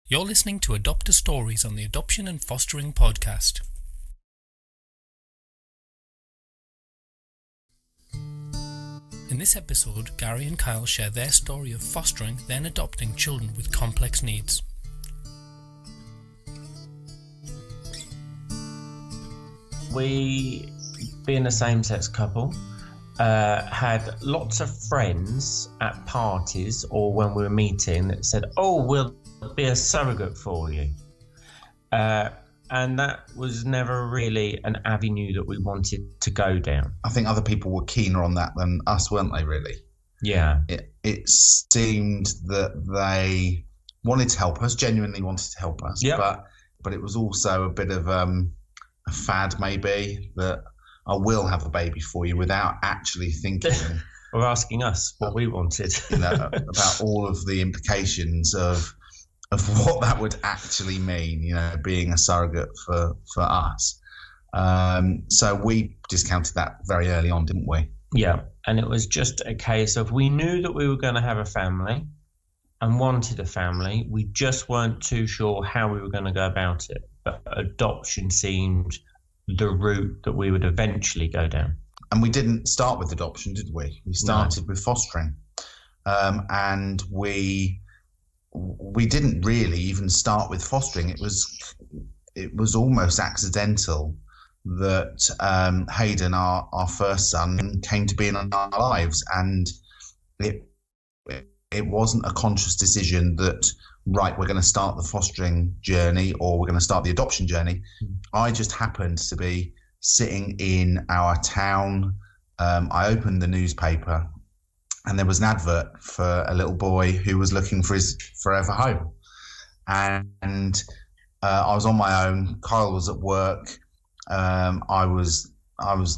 You're listening to Adopte Stories on the Adoption and Fostering Podcast. In this episode, Garry and Kyle share their story of fostering, then adopting children with complex needs. We, being a same-sex couple, had lots of friends at parties or when we were meeting that said, "Oh, we'll be a surrogate for you." And that was never really an avenue that we wanted to go down. I think other people were keener on that than us, weren't they, really? Yeah. It seemed that they wanted to help us, genuinely wanted to help us. Yep. But it was also a bit of a fad, maybe, that I will have a baby for you without actually thinking Or asking us what we wanted. About all of the implications of what that would actually mean, being a surrogate for us. So we discounted that very early on, didn't we? Yeah, and it was just a case of we knew that we were going to have a family and wanted a family. We just weren't too sure how we were going to go about it. But adoption seemed the route that we would eventually go down. And we didn't start with adoption, did we? We started with fostering. And we didn't really even start with fostering. It was almost accidental that Hayden, our first son, came to be in our lives, and it wasn't a conscious decision that, right, we're going to start the fostering journey or we're going to start the adoption journey. I just happened to be sitting in our town. I opened the newspaper, and there was an advert for a little boy who was looking for his forever home. And I was on my own. Kyle was at work. I was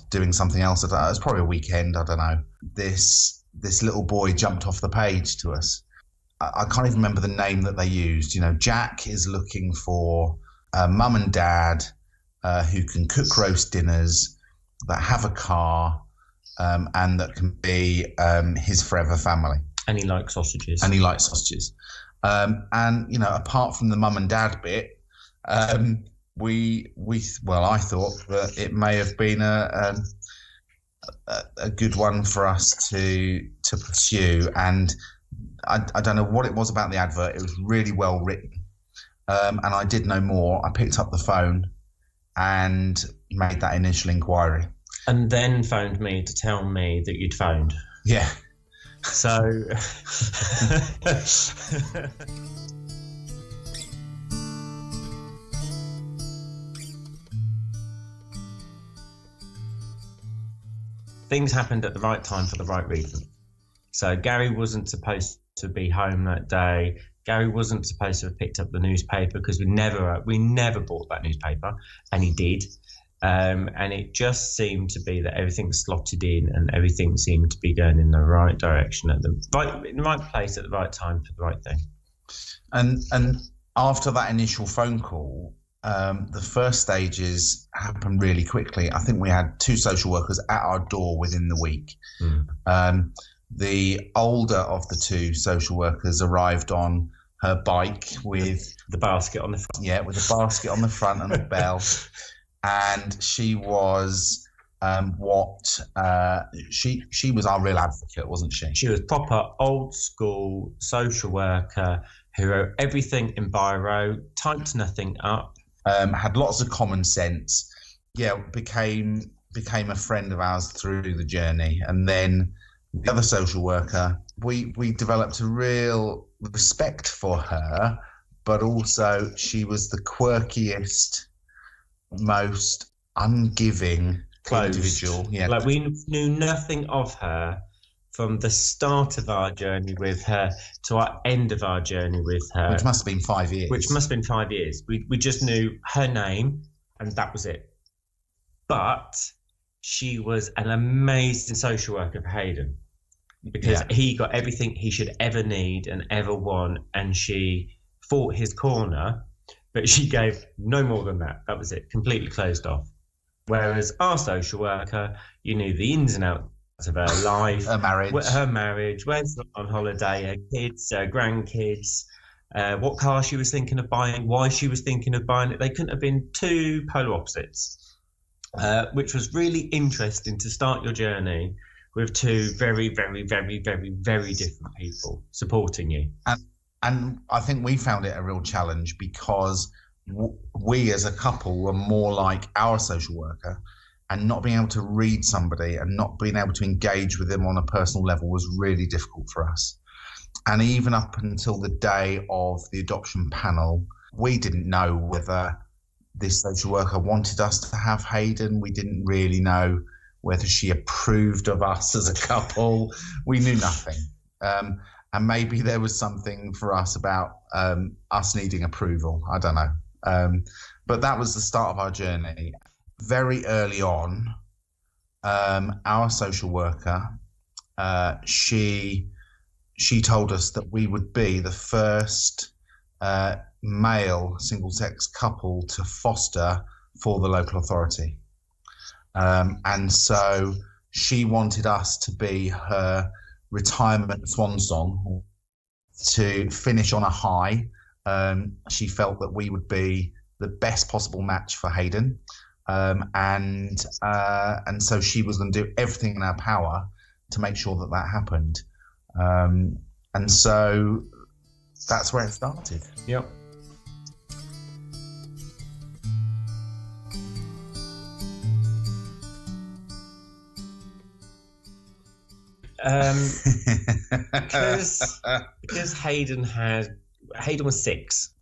doing something else. It was probably a weekend. I don't know. This little boy jumped off the page to us. I can't even remember the name that they used. Jack is looking for a mum and dad who can cook roast dinners, that have a car, and that can be his forever family. And he likes sausages. And apart from the mum and dad bit, I thought that it may have been a good one for us to pursue. And I don't know what it was about the advert. It was really well written. And I did no more. I picked up the phone and made that initial inquiry. And then phoned me to tell me that you'd phoned. Yeah. So... Things happened at the right time for the right reason. So Garry wasn't supposed to be home that day. Garry wasn't supposed to have picked up the newspaper because we never bought that newspaper, and he did. And it just seemed to be that everything slotted in and everything seemed to be going in the right direction in the right place at the right time for the right thing. And after that initial phone call, the first stages happened really quickly. I think we had 2 social workers at our door within the week. The older of the 2 social workers arrived on her bike with the basket on the front. Yeah, with a basket on the front and a bell. And she was she was our real advocate, wasn't she? She was proper old school social worker who wrote everything in biro, typed nothing up. Had lots of common sense. Yeah, became a friend of ours through the journey. And then the other social worker, we developed a real respect for her, but also she was the quirkiest, most ungiving individual. Yeah. Like, we knew nothing of her from the start of our journey with her to our end of our journey with her. Which must have been 5 years. We just knew her name, and that was it. But she was an amazing social worker for Hayden, because he got everything he should ever need and ever want, and she fought his corner, but she gave no more than that. That was it, completely closed off. Whereas our social worker, you knew the ins and outs of her life, her marriage, where's on holiday, her kids, her grandkids, what car she was thinking of buying, why she was thinking of buying it. They couldn't have been two polar opposites, which was really interesting to start your journey with two very, very, very, very, very different people supporting you. And I think we found it a real challenge because we as a couple were more like our social worker, and not being able to read somebody and not being able to engage with them on a personal level was really difficult for us. And even up until the day of the adoption panel, we didn't know whether this social worker wanted us to have Hayden. We didn't really know whether she approved of us as a couple. We knew nothing. And maybe there was something for us about us needing approval. I don't know. But that was the start of our journey. Very early on, our social worker, she told us that we would be the first male single-sex couple to foster for the local authority. And so she wanted us to be her retirement swan song, to finish on a high. She felt that we would be the best possible match for Hayden. And so she was going to do everything in her power to make sure that that happened. And so that's where it started. Yep. Because Hayden was 6.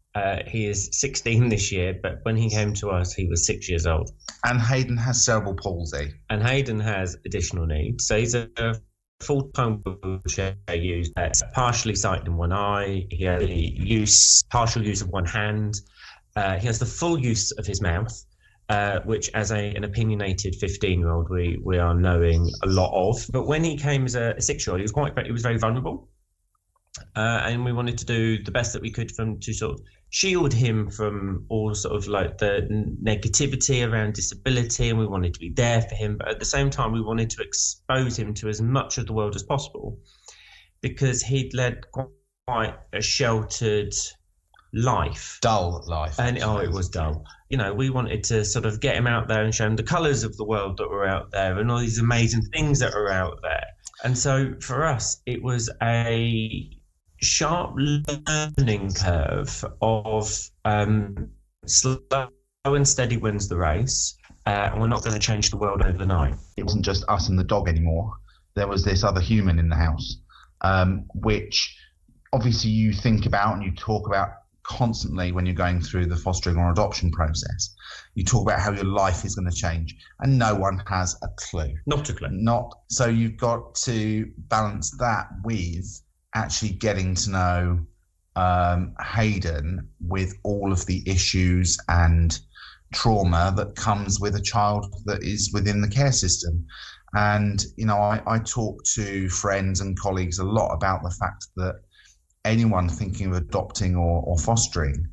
He is 16 this year, but when he came to us, he was 6 years old. And Hayden has cerebral palsy. And Hayden has additional needs. So he's a full-time wheelchair user, partially sighted in one eye. He has partial use of one hand. He has the full use of his mouth, which as an opinionated 15-year-old, we are knowing a lot of. But when he came as a 6-year-old, he was very vulnerable. And we wanted to do the best that we could to sort of shield him from all sort of like the negativity around disability, and we wanted to be there for him, but at the same time we wanted to expose him to as much of the world as possible, because he'd led quite a sheltered life. Dull life. And it was dull. You know, we wanted to sort of get him out there and show him the colours of the world that were out there and all these amazing things that are out there. And so for us, it was a sharp learning curve of slow and steady wins the race, and we're not going to change the world overnight. It wasn't just us and the dog anymore. There was this other human in the house, which obviously you think about and you talk about constantly when you're going through the fostering or adoption process. You talk about how your life is going to change, and no one has a clue. Not a clue. So you've got to balance that with actually getting to know Hayden with all of the issues and trauma that comes with a child that is within the care system. And, you know, I talk to friends and colleagues a lot about the fact that anyone thinking of adopting or fostering,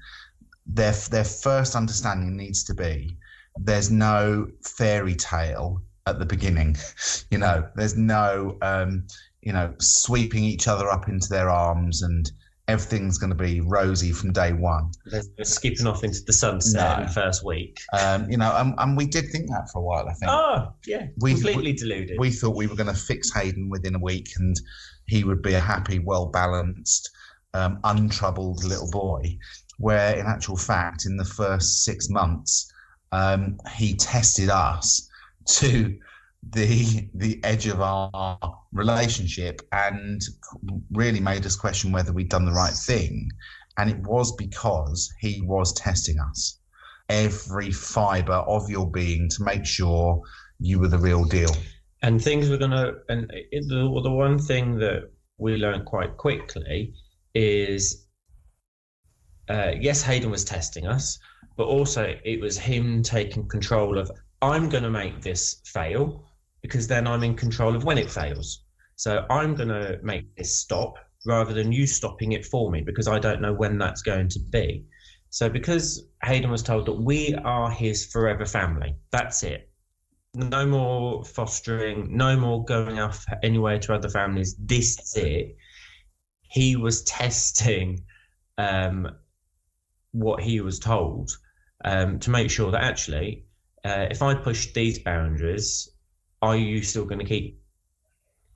their first understanding needs to be there's no fairy tale at the beginning. You know, there's no sweeping each other up into their arms and everything's going to be rosy from day one. There's skipping off into the sunset in the first week. And we did think that for a while, I think. Oh, yeah, completely deluded. We thought we were going to fix Hayden within a week and he would be a happy, well-balanced, untroubled little boy, where in actual fact, in the first 6 months, he tested us to the edge of our relationship and really made us question whether we'd done the right thing. And it was because he was testing us, every fibre of your being, to make sure you were the real deal. And things were the one thing that we learned quite quickly is, yes, Hayden was testing us, but also it was him taking control of, I'm going to make this fail because then I'm in control of when it fails. So I'm going to make this stop rather than you stopping it for me, because I don't know when that's going to be. So because Hayden was told that we are his forever family, that's it. No more fostering, no more going off anywhere to other families. This is it. He was testing what he was told, to make sure that actually, if I push these boundaries, are you still going to keep?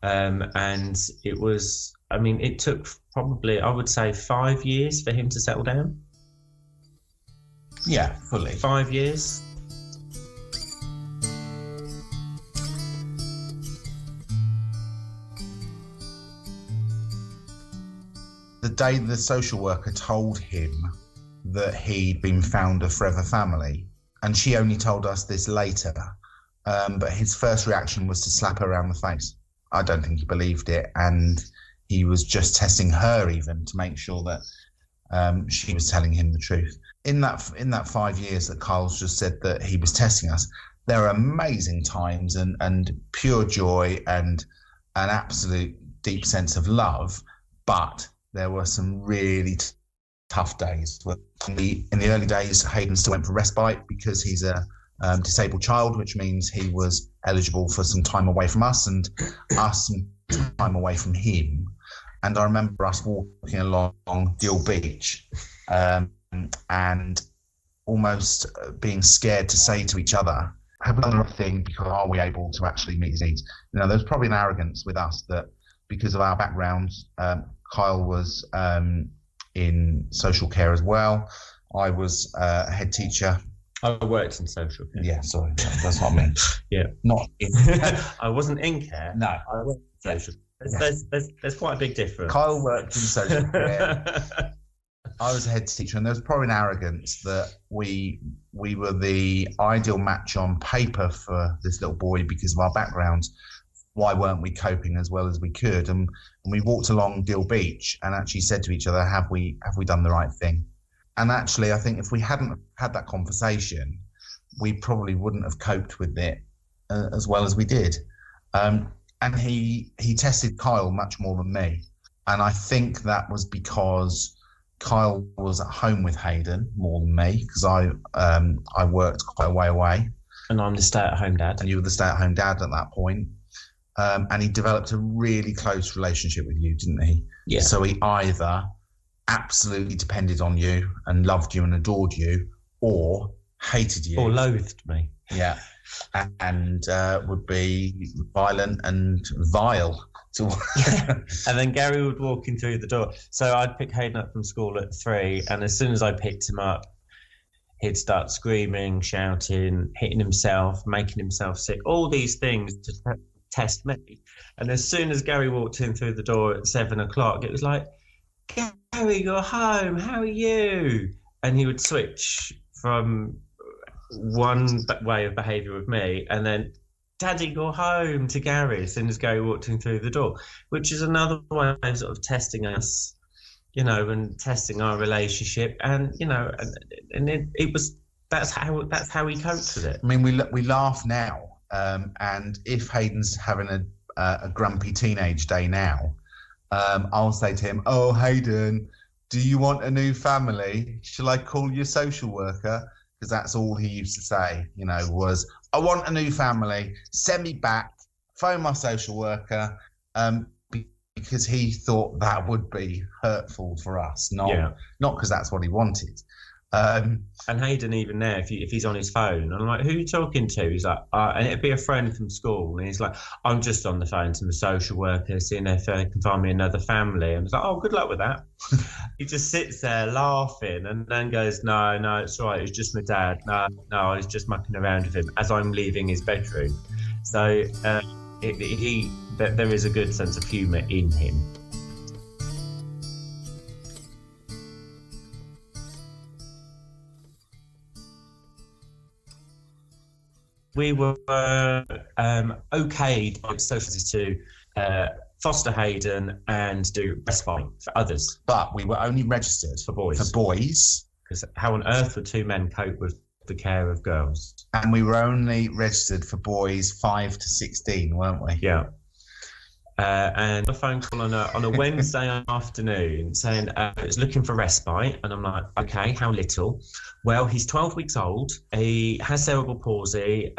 And it was, I mean, it took probably, I would say, 5 years for him to settle down. Yeah, fully. 5 years. The day the social worker told him that he'd been found a forever family, and she only told us this later, but his first reaction was to slap her around the face. I don't think he believed it, and he was just testing her even to make sure that she was telling him the truth. In that 5 years that Kyle's just said that he was testing us, there are amazing times and pure joy and an absolute deep sense of love, but there were some really tough days. In the early days, Hayden still went for respite because he's a disabled child, which means he was eligible for some time away from us and us some time away from him. And I remember us walking along Deal Beach and almost being scared to say to each other, have we done the right thing, because are we able to actually meet his needs? You know, there's probably an arrogance with us that because of our backgrounds, Kyle was in social care as well. I was a head teacher. I worked in social care. Yeah, sorry, that's what I meant. Yeah, not in. I wasn't in care. No, I worked in social. There's quite a big difference. Kyle worked in social care. I was a head teacher, and there was probably an arrogance that we were the ideal match on paper for this little boy because of our backgrounds. Why weren't we coping as well as we could? And we walked along Deal Beach and actually said to each other, have we done the right thing? And actually, I think if we hadn't had that conversation, we probably wouldn't have coped with it as well as we did. And he tested Kyle much more than me. And I think that was because Kyle was at home with Hayden more than me, because I worked quite a way away. And I'm the stay-at-home dad. And you were the stay-at-home dad at that point. And he developed a really close relationship with you, didn't he? Yeah. So he either absolutely depended on you and loved you and adored you, or hated you. Or loathed me. Yeah. And would be violent and vile. And then Gary would walk in through the door. So I'd pick Hayden up from school at 3, and as soon as I picked him up, he'd start screaming, shouting, hitting himself, making himself sick, all these things to test me. And as soon as Gary walked in through the door at 7 o'clock, it was like, Gary, you're home, how are you? And he would switch from one way of behaviour with me, and then, Daddy, go home, to Gary as soon as Gary walked in through the door, which is another way of sort of testing us, you know, and testing our relationship. And, you know, and it was, that's how he coped with it. I mean, we laugh now, and if Hayden's having a grumpy teenage day now, I'll say to him, oh, Hayden, do you want a new family? Shall I call your social worker? Because that's all he used to say, you know, was, I want a new family, send me back, phone my social worker, because he thought that would be hurtful for us, not because that's what he wanted. And Hayden, even there, if he's on his phone, and I'm like, who are you talking to? He's like, and it'd be a friend from school, and he's like, I'm just on the phone to the social worker, seeing if they can find me another family. And I was like, oh, good luck with that. He just sits there laughing, and then goes, no, it's all right, it's just my dad. No, I was just mucking around with him as I'm leaving his bedroom. So there is a good sense of humour in him. We were okayed by society to foster Hayden and do respite for others. But we were only registered for boys. Because how on earth would two men cope with the care of girls? And we were only registered for boys 5 to 16, weren't we? Yeah. And a phone call on a Wednesday afternoon saying it's looking for respite, and I'm like, okay, how little? Well, he's 12 weeks old. He has cerebral palsy.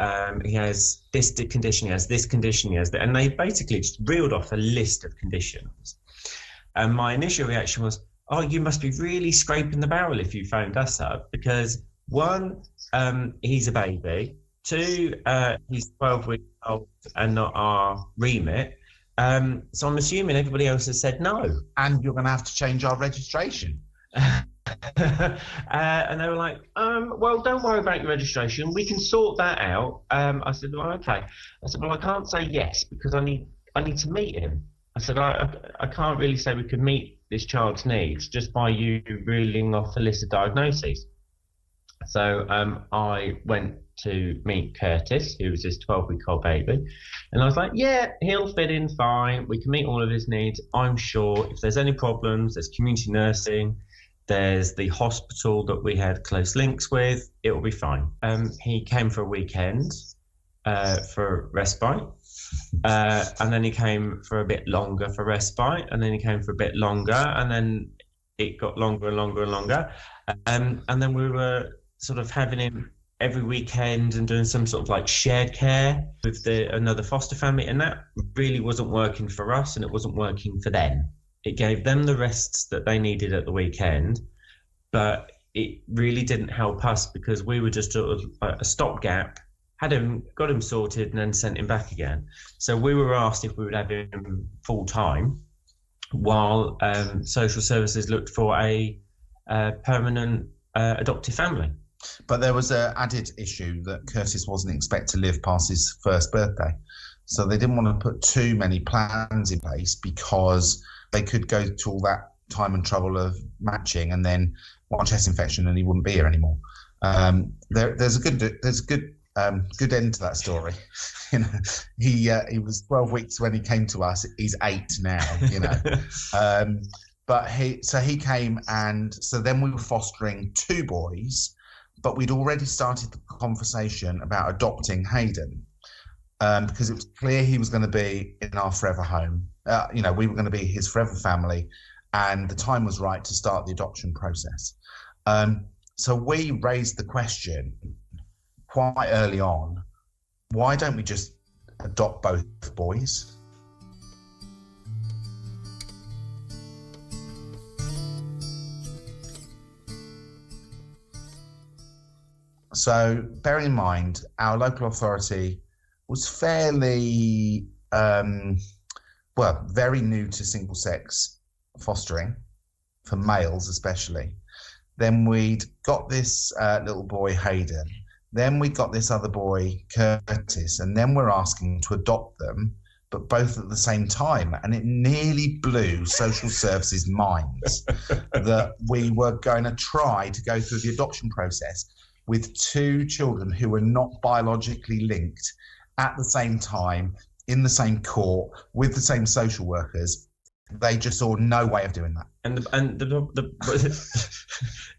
He has this condition. He has this condition. He has that, and they basically just reeled off a list of conditions. And my initial reaction was, oh, you must be really scraping the barrel if you phoned us up, because one, he's a baby. Two, he's 12 weeks old and not our remit. So I'm assuming everybody else has said no. And you're going to have to change our registration. And they were like, well, don't worry about your registration. We can sort that out. I said, well, okay. I said, well, I can't say yes because I need to meet him. I said, I can't really say we could meet this child's needs just by you reeling off a list of diagnoses. So I went to meet Curtis, who was this 12-week-old baby. And I was like, yeah, he'll fit in fine. We can meet all of his needs. I'm sure if there's any problems, there's community nursing, there's the hospital that we had close links with, it will be fine. He came for a weekend for respite. And then he came for a bit longer for respite. And then he came for a bit longer. And then it got longer and longer and longer. And then we were sort of having him every weekend and doing some sort of like shared care with another foster family, and that really wasn't working for us and it wasn't working for them. It gave them the rests that they needed at the weekend, but it really didn't help us because we were just sort of a stopgap, got him sorted and then sent him back again. So we were asked if we would have him full time while social services looked for a permanent adoptive family. But there was an added issue that Curtis wasn't expected to live past his first birthday. So they didn't want to put too many plans in place because they could go to all that time and trouble of matching and then one chest infection and he wouldn't be here anymore. There's a good end to that story. You know, he was 12 weeks when he came to us. He's 8 now, you know. But he came, and so then we were fostering 2 boys, but we'd already started the conversation about adopting Hayden because it was clear he was going to be in our forever home. You know, we were going to be his forever family, and the time was right to start the adoption process. So we raised the question quite early on, why don't we just adopt both boys? So bearing in mind, our local authority was fairly, very new to single-sex fostering, for males especially. Then we'd got this little boy, Hayden. Then we got this other boy, Curtis, and then we're asking to adopt them, but both at the same time. And it nearly blew social services' minds that we were going to try to go through the adoption process with 2 children who were not biologically linked at the same time, in the same court, with the same social workers. They just saw no way of doing that. And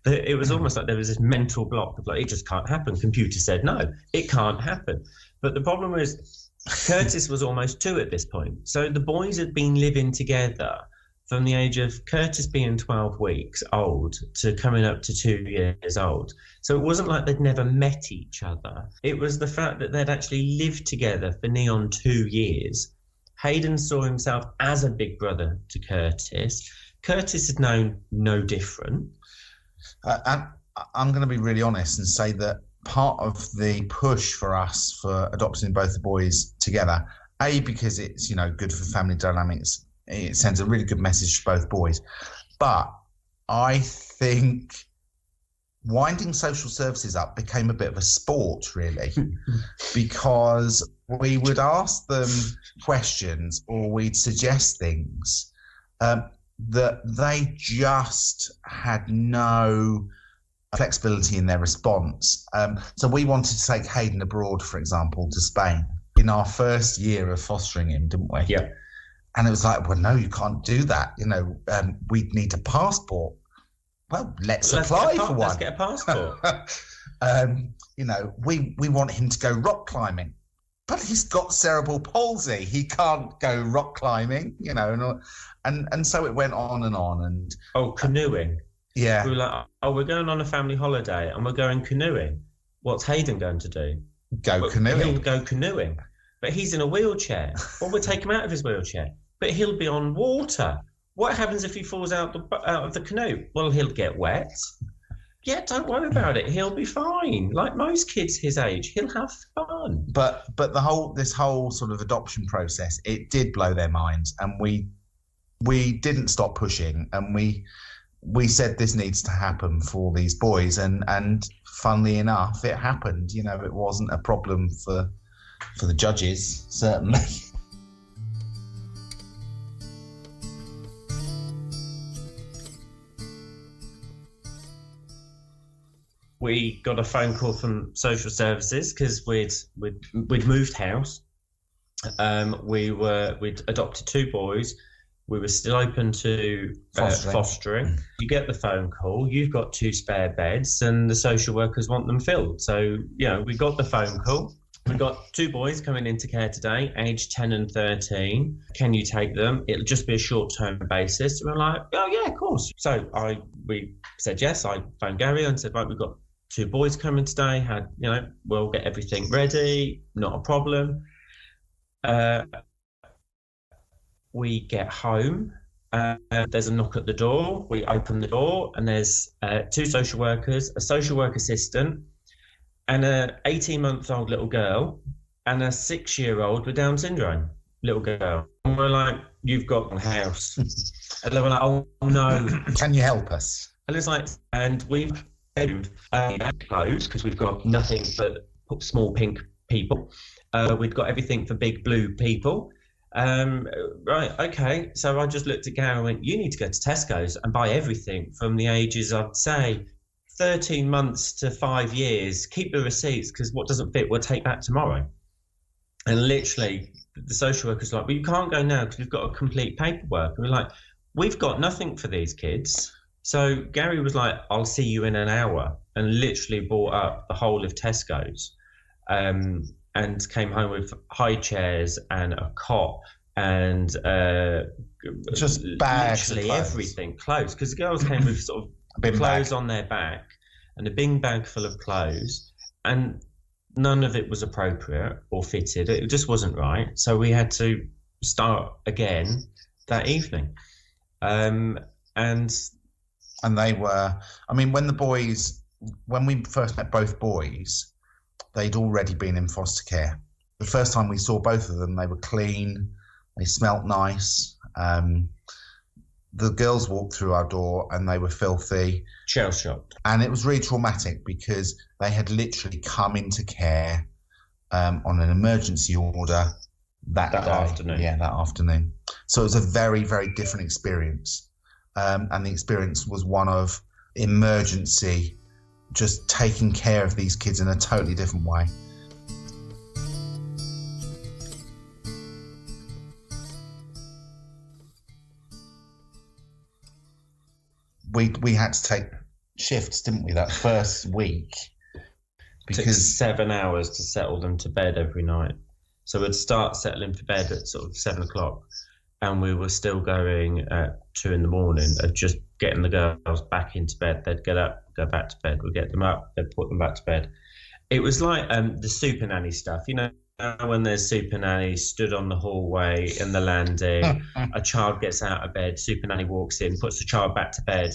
it was almost like there was this mental block of like, it just can't happen. Computer said, no, it can't happen. But the problem is Curtis was almost 2 at this point. So the boys had been living together from the age of Curtis being 12 weeks old to coming up to 2 years old. So it wasn't like they'd never met each other. It was the fact that they'd actually lived together for near on 2 years. Hayden saw himself as a big brother to Curtis. Curtis had known no different. I'm going to be really honest and say that part of the push for us for adopting both the boys together, A, because it's, you know, good for family dynamics, it sends a really good message to both boys. But I think winding social services up became a bit of a sport, really, because we would ask them questions or we'd suggest things that they just had no flexibility in their response. So we wanted to take Hayden abroad, for example, to Spain in our first year of fostering him, didn't we? Yeah. And it was like, well, no, you can't do that. You know, we'd need a passport. Well, let's apply for one. Let's get a passport. You know, we want him to go rock climbing, but he's got cerebral palsy. He can't go rock climbing, you know, and so it went on and on. And canoeing. Yeah. We were like, we're going on a family holiday and we're going canoeing. What's Hayden going to do? Canoeing. He'll go canoeing. But he's in a wheelchair. Well, we'll take him out of his wheelchair. But he'll be on water. What happens if he falls out of the canoe? Well, he'll get wet. Yeah, don't worry about it. He'll be fine. Like most kids his age, he'll have fun. But this whole sort of adoption process, it did blow their minds, and we didn't stop pushing, and we said this needs to happen for these boys, and funnily enough, it happened. You know, it wasn't a problem for the judges, certainly. We got a phone call from social services because we'd moved house. We'd adopted 2 boys. We were still open to fostering. You get the phone call. You've got 2 spare beds, and the social workers want them filled. So we got the phone call. We got 2 boys coming into care today, aged 10 and 13. Can you take them? It'll just be a short-term basis. And we're like, oh yeah, of course. So we said yes. I phoned Gary and said, right, we've got 2 boys coming today. We'll get everything ready. Not a problem. We get home. There's a knock at the door. We open the door, and there's 2 social workers, a social work assistant, and a 18-month-old little girl, and a 6-year-old with Down syndrome little girl. And we're like, "You've got a house." And they were like, "Oh no, can you help us?" And it's like, and we've clothes because we've got nothing but small pink people. We've got everything for big blue people. Right, okay. So I just looked at Gary and went, you need to go to Tesco's and buy everything from the ages, I'd say, 13 months to 5 years. Keep the receipts, because what doesn't fit, we'll take back tomorrow. And literally, the social worker's like, well, you can't go now because we've got to complete paperwork. And we're like, we've got nothing for these kids. So Gary was like, I'll see you in an hour, and literally bought up the whole of Tesco's. And came home with high chairs and a cot and just bags, literally everything, clothes. Because the girls came with sort of clothes on their back and a big bag full of clothes, and none of it was appropriate or fitted. It just wasn't right. So we had to start again that evening. And they were, I mean, when we first met both boys, they'd already been in foster care. The first time we saw both of them, they were clean, they smelt nice. The girls walked through our door and they were filthy. Shell-shocked. And it was really traumatic because they had literally come into care on an emergency order that afternoon. Yeah, that afternoon. So it was a very, very different experience. And the experience was one of emergency, just taking care of these kids in a totally different way. We had to take shifts, didn't we, that first week? Because it took 7 hours to settle them to bed every night. So we'd start settling for bed at sort of 7 o'clock, and we were still going at 2 in the morning of just getting the girls back into bed. They'd get up, go back to bed. We'd get them up, they'd put them back to bed. It was like the super nanny stuff. You know, when there's super nanny stood on the hallway in the landing, a child gets out of bed, super nanny walks in, puts the child back to bed,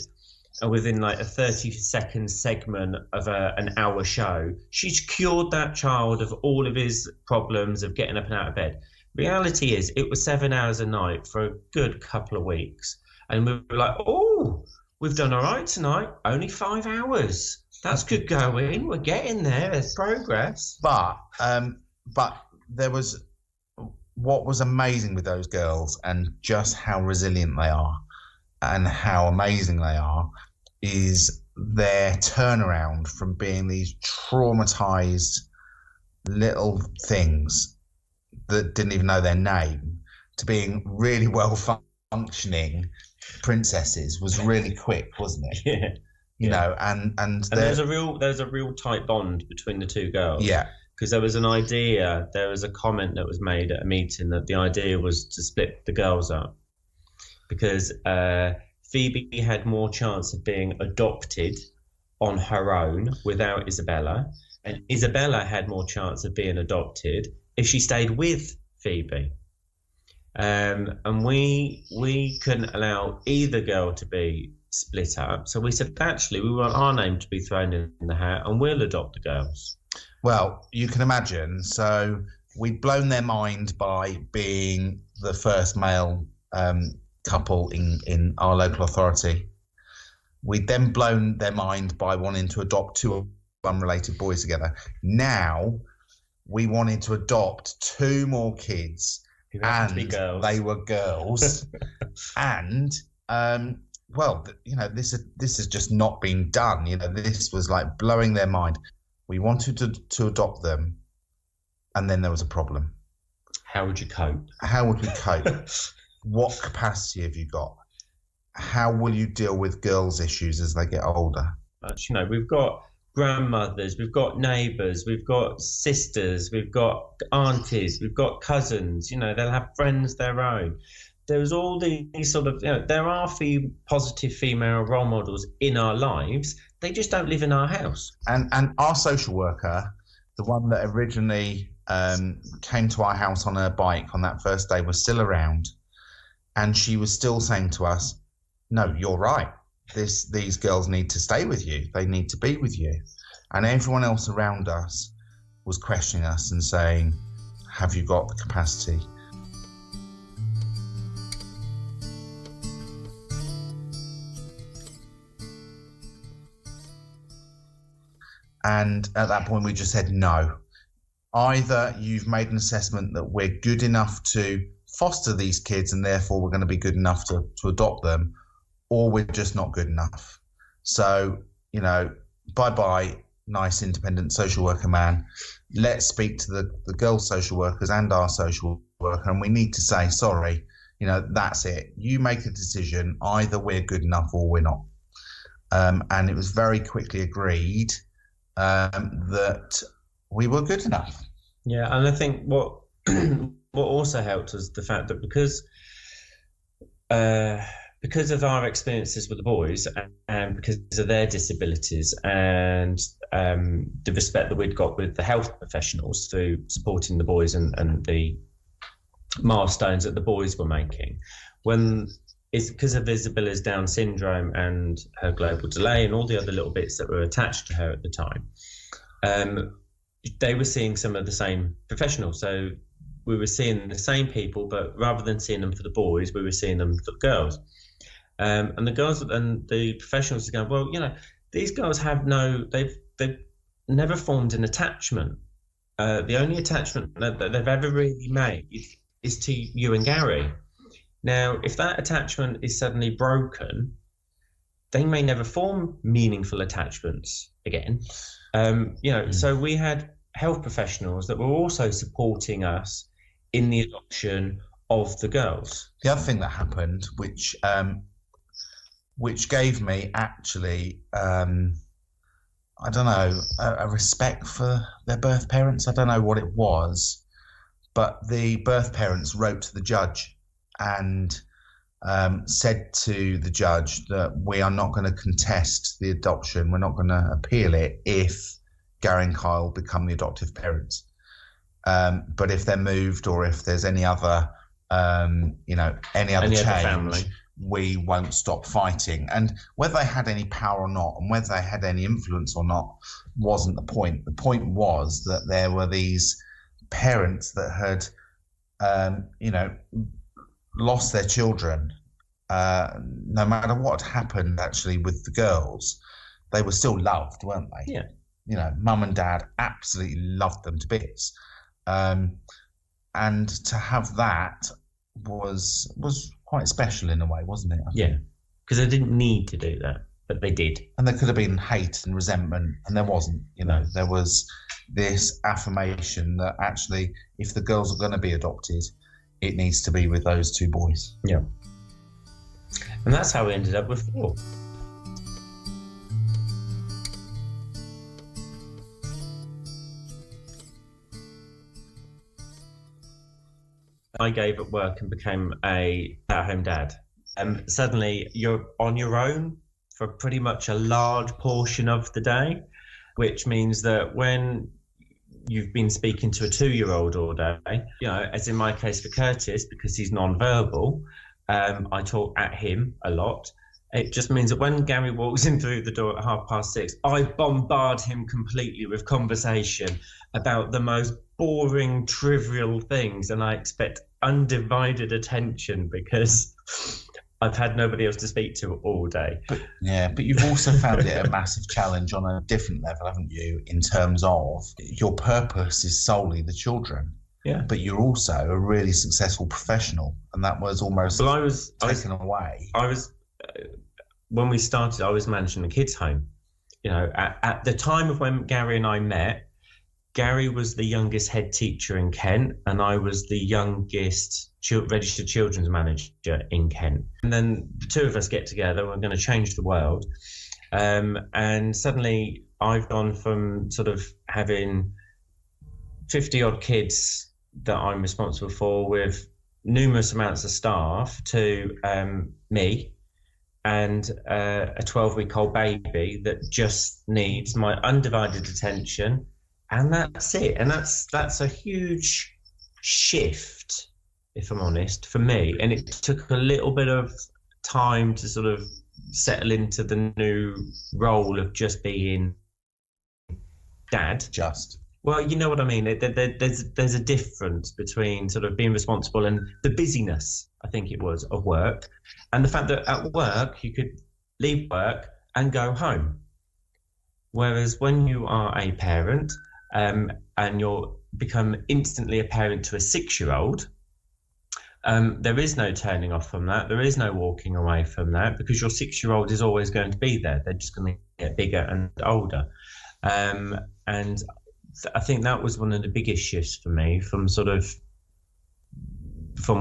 and within like a 30-second segment of an hour show, she's cured that child of all of his problems of getting up and out of bed. Reality is, it was 7 hours a night for a good couple of weeks. And we were like, oh, we've done all right tonight. Only 5 hours. That's good going. We're getting there. There's progress. But there was, what was amazing with those girls, and just how resilient they are and how amazing they are, is their turnaround from being these traumatized little things that didn't even know their name to being really well functioning princesses was really quick, wasn't it? Yeah. You know, and there's a real tight bond between the 2 girls. Yeah. Because there was a comment that was made at a meeting that the idea was to split the girls up, because Phoebe had more chance of being adopted on her own without Isabella, and Isabella had more chance of being adopted if she stayed with Phoebe. And we couldn't allow either girl to be split up. So we said, actually, we want our name to be thrown in the hat and we'll adopt the girls. Well, you can imagine. So we'd blown their mind by being the first male couple in our local authority. We'd then blown their mind by wanting to adopt two unrelated boys together. Now we wanted to adopt two more kids, and they were girls. And well, you know, this has just not been done. You know, this was like blowing their mind. We wanted to adopt them, and then there was a problem. How would you cope? How would we cope? What capacity have you got? How will you deal with girls' issues as they get older? You know, we've got grandmothers, we've got neighbours, we've got sisters, we've got aunties, we've got cousins. You know, they'll have friends their own. There's all these sort of, you know, there are positive female role models in our lives. They just don't live in our house. And our social worker, the one that originally came to our house on her bike on that first day, was still around. And she was still saying to us, no, you're right. These girls need to stay with you. They need to be with you. And everyone else around us was questioning us and saying, have you got the capacity? And at that point, we just said no. Either you've made an assessment that we're good enough to foster these kids and therefore we're going to be good enough to adopt them, or we're just not good enough. So, you know, bye-bye, nice independent social worker man. Let's speak to the girls' social workers and our social worker, and we need to say, sorry, you know, that's it. You make a decision. Either we're good enough or we're not. And it was very quickly agreed that we were good enough. Yeah, and I think what also helped was the fact that because of our experiences with the boys and because of their disabilities and the respect that we'd got with the health professionals through supporting the boys and the milestones that the boys were making, when it's because of Isabella's Down syndrome and her global delay and all the other little bits that were attached to her at the time, they were seeing some of the same professionals. So we were seeing the same people, but rather than seeing them for the boys, we were seeing them for the girls. And the girls and the professionals are going, well, you know, these girls have they've never formed an attachment. The only attachment that they've ever really made is to you and Garry. Now, if that attachment is suddenly broken, they may never form meaningful attachments again. You know, so we had health professionals that were also supporting us in the adoption of the girls. The other thing that happened, which gave me actually, I don't know, a respect for their birth parents. I don't know what it was, but the birth parents wrote to the judge and said to the judge that we are not going to contest the adoption. We're not going to appeal it if Garry and Kyle become the adoptive parents. But if they're moved or if there's any other, any other change, family, we won't stop fighting. And whether they had any power or not, and whether they had any influence or not, wasn't the point. The point was that there were these parents that had, lost their children. No matter what happened, actually, with the girls, they were still loved, weren't they? Yeah. You know, mum and dad absolutely loved them to bits. And to have that was quite special in a way, wasn't it? Yeah, because they didn't need to do that, but they did. And there could have been hate and resentment, and there wasn't. You know, there was this affirmation that actually, if the girls are going to be adopted, it needs to be with those two boys. Yeah. And that's how we ended up with 4. I gave up work and became a at-home dad. Suddenly you're on your own for pretty much a large portion of the day, which means that when you've been speaking to a 2-year-old all day, as in my case for Curtis, because he's non-verbal, I talk at him a lot. It just means that when Gary walks in through the door at 6:30, I bombard him completely with conversation about the most boring, trivial things, and I expect undivided attention because I've had nobody else to speak to all day. But you've also found it a massive challenge on a different level, haven't you, in terms of your purpose is solely the children. Yeah. But you're also a really successful professional, and that was almost taken away. When we started, I was managing a kids' home. At the time of when Gary and I met, Gary was the youngest head teacher in Kent, and I was the youngest registered children's manager in Kent. And then the two of us get together, we're going to change the world. And suddenly I've gone from sort of having 50 odd kids that I'm responsible for with numerous amounts of staff to me and a 12-week-old baby that just needs my undivided attention. And that's it. And that's a huge shift, if I'm honest, for me. And it took a little bit of time to sort of settle into the new role of just being dad. Well, you know what I mean. There's a difference between sort of being responsible and the busyness, I think it was, of work, and the fact that at work you could leave work and go home. Whereas when you are a parent, and you'll become instantly a parent to a 6-year-old, there is no turning off from that. There is no walking away from that, because your 6-year-old is always going to be there. They're just going to get bigger and older. And I think that was one of the biggest shifts for me from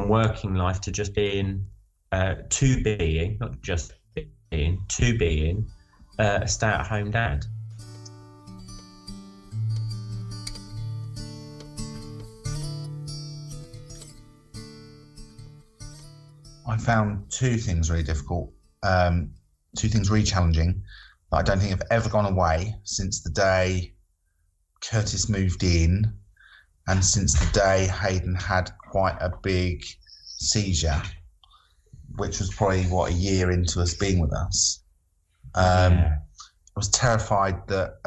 working life to just being, not just being a stay-at-home dad. I found two things really difficult, two things really challenging that I don't think have ever gone away since the day Curtis moved in and since the day Hayden had quite a big seizure, which was probably, a year into us being with us. I was terrified that,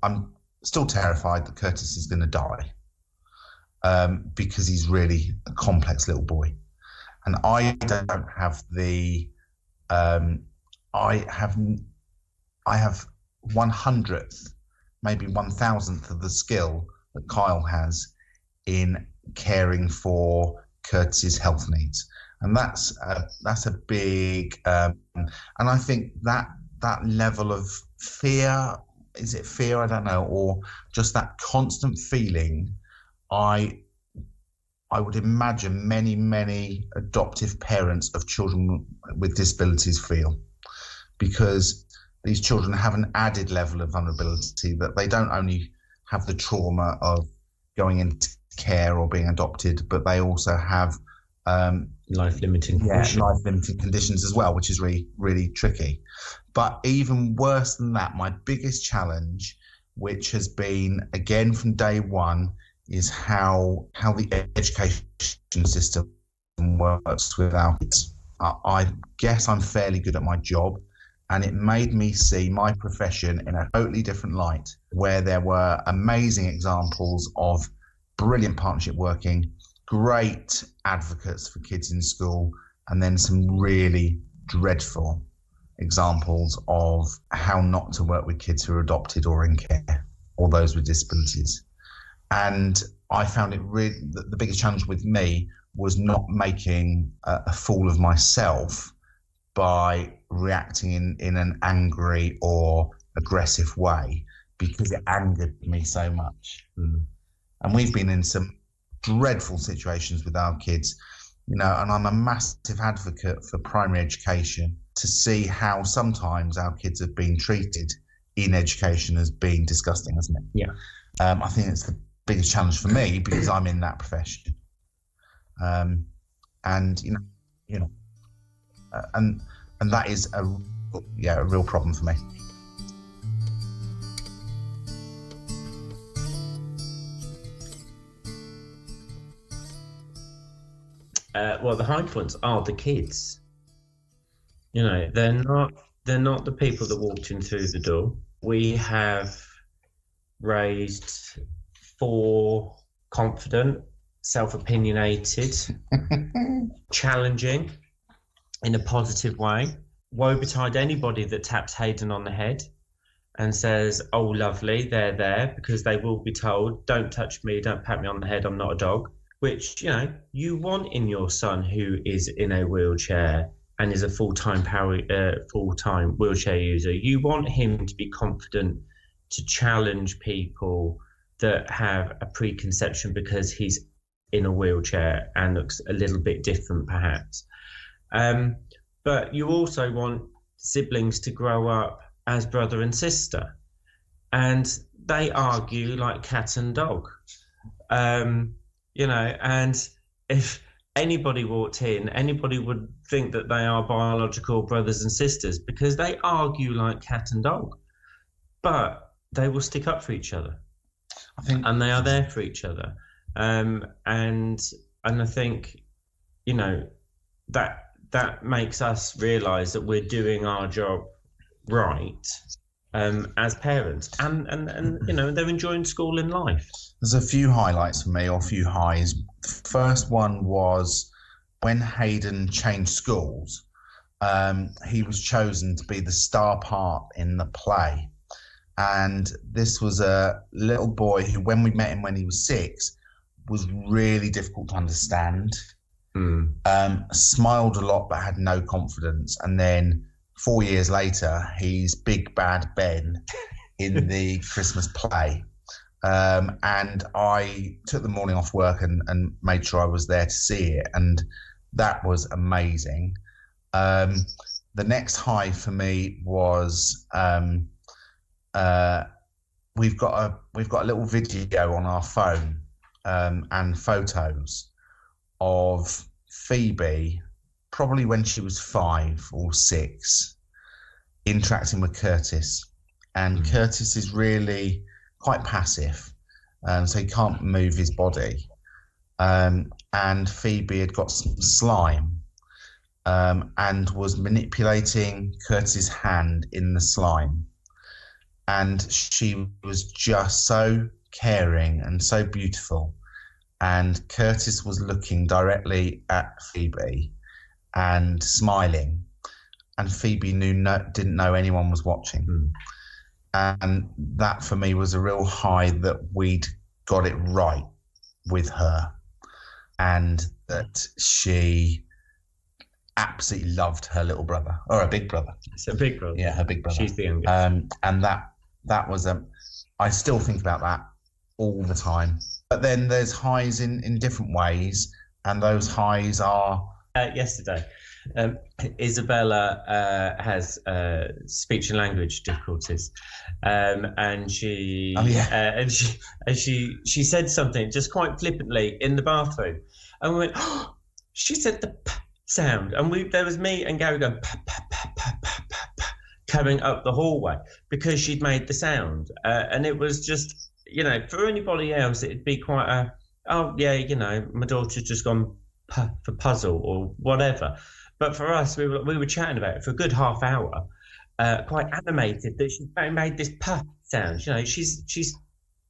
I'm still terrified that Curtis is going to die because he's really a complex little boy. And I don't have I have 1/100th, maybe 1,000th of the skill that Kyle has in caring for Curtis's health needs. And that's a big, and I think that level of fear, is it fear? I don't know, or just that constant feeling, I would imagine many adoptive parents of children with disabilities feel, because these children have an added level of vulnerability, that they don't only have the trauma of going into care or being adopted, but they also have life-limiting conditions as well, which is really, really tricky. But even worse than that, my biggest challenge, which has been, again, from day one, is how the education system works with our kids. I guess I'm fairly good at my job, and it made me see my profession in a totally different light, where there were amazing examples of brilliant partnership working, great advocates for kids in school, and then some really dreadful examples of how not to work with kids who are adopted or in care, or those with disabilities. And I found it really, the biggest challenge with me was not making a fool of myself by reacting in an angry or aggressive way, because it angered me so much. And we've been in some dreadful situations with our kids, and I'm a massive advocate for primary education, to see how sometimes our kids have been treated in education as being disgusting, isn't it? Yeah. I think it's the biggest challenge for me, because I'm in that profession, and that is a real problem for me. well, the high points are the kids. You know, they're not the people that walked in through the door. We have raised 4 confident, self-opinionated, challenging in a positive way. Woe betide anybody that taps Hayden on the head and says, oh, lovely, they're there, because they will be told, don't touch me, don't pat me on the head, I'm not a dog. Which, you know, you want in your son who is in a wheelchair and is a full-time wheelchair user. You want him to be confident to challenge people that have a preconception because he's in a wheelchair and looks a little bit different, perhaps. But you also want siblings to grow up as brother and sister, and they argue like cat and dog. You know, and if anybody walked in, anybody would think that they are biological brothers and sisters because they argue like cat and dog, but they will stick up for each other. And they are there for each other. And I think, you know, that makes us realise that we're doing our job right as parents, and you know, they're enjoying school and life. There's a few highlights for me, or a few highs. The first one was when Hayden changed schools. He was chosen to be the star part in the play, and this was a little boy who, when we met him when he was 6, was really difficult to understand. Smiled a lot but had no confidence, and then 4 years later he's Big Bad Ben in the Christmas play. And I took the morning off work and made sure I was there to see it, and that was amazing. The next high for me was we've got a little video on our phone and photos of Phoebe, probably when she was 5 or 6, interacting with Curtis. And Curtis is really quite passive, so he can't move his body. And Phoebe had got some slime and was manipulating Curtis's hand in the slime. And she was just so caring and so beautiful. And Curtis was looking directly at Phoebe and smiling. And Phoebe didn't know anyone was watching. And that for me was a real high that we'd got it right with her, and that she absolutely loved her little brother, or her big brother. It's a big brother. Yeah, her big brother. She's the youngest. And that was I still think about that all the time. But then there's highs in different ways, and those highs are... Yesterday, Isabella has speech and language difficulties, and she she said something just quite flippantly in the bathroom, and we went, oh, she said the p sound, and there was me and Gary going p p p p p p p coming up the hallway because she'd made the sound, and it was just, you know, for anybody else it'd be quite a, oh yeah, you know, my daughter's just gone for puzzle or whatever. But for us, we were chatting about it for a good half hour, quite animated that she made this puh sound. You know, she's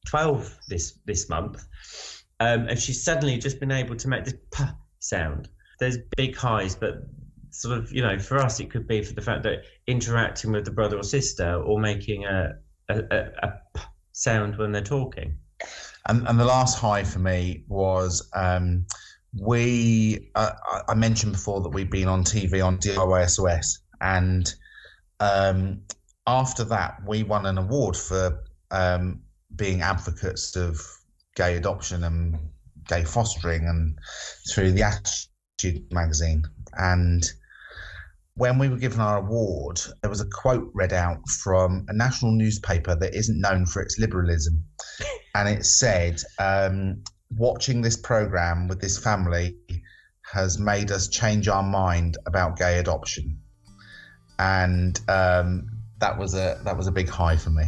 12 this month, and she's suddenly just been able to make this puh sound. There's big highs, but sort of, you know, for us it could be for the fact that interacting with the brother or sister, or making a puh sound when they're talking. And the last high for me was I mentioned before that we'd been on TV on DIY SOS, and after that we won an award for being advocates of gay adoption and gay fostering, and through the Attitude magazine. And when we were given our award, there was a quote read out from a national newspaper that isn't known for its liberalism, and it said, watching this programme with this family has made us change our mind about gay adoption. And that was a big high for me.